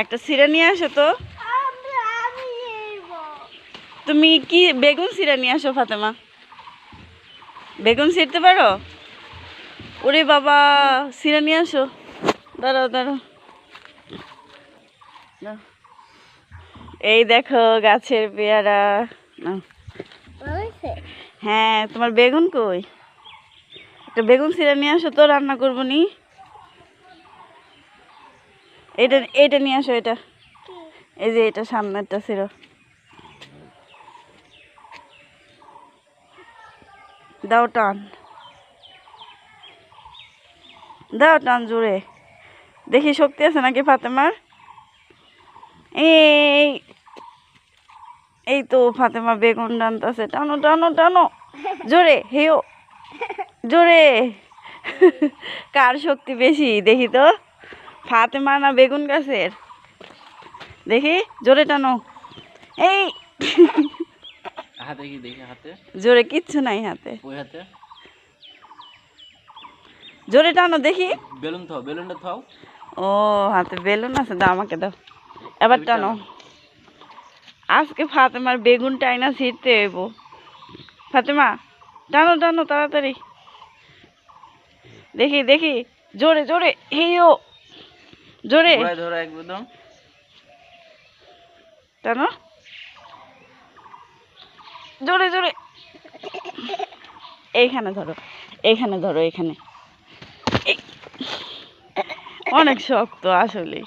একটা ছিঁড়ে নিয়ে আসো তো। তুমি কি বেগুন ছিঁড়ে নিয়ে আসো ফাতেমা? বেগুন ছিঁড়তে পারো? ওরে বাবা, ছিঁড়ে নিয়ে আসো। দাঁড়াও দাঁড়াও। এই দেখো গাছের পেয়ারা। হ্যাঁ, তোমার বেগুন কই? একটা বেগুন ছিঁড়ে নিয়ে আসো তো, রান্না করবো নি। এটা এটা নিয়ে আসো, এটা এই যে এটা সামনেরটা ছিল। দাও টান, দাও টান জোরে। দেখি শক্তি আছে নাকি ফাতেমার। এই এই তো ফাতেমা বেগুন টানতেছে, টানো টানো টানো জোরে, হেও জোরে। কার শক্তি বেশি দেখি তো, ফাতেমা না বেগুন গাছের? দেখি জোরে টানো। এই হাতে কি দেখি? হাতে জোরে কিচ্ছু নাই হাতে। ওই হাতে জোরে টানো দেখি। বেলুন থাও, বেলুনটা থাও। ও হাতে বেলুন আছে, দাও আমাকে দাও। এবার টানো। আজকে ফাতেমার বেগুন টাইনা ছিঁড়তে হইব। ফাতেমা টানো টানো তাড়াতাড়ি। দেখি দেখি জোরে জোরে, হেও জোরে গোড়ায় ধরো একদম। টানো জোরে জোরে। এইখানে ধরো, এইখানে ধরো, এইখানে। অনেক শক্ত আসলে।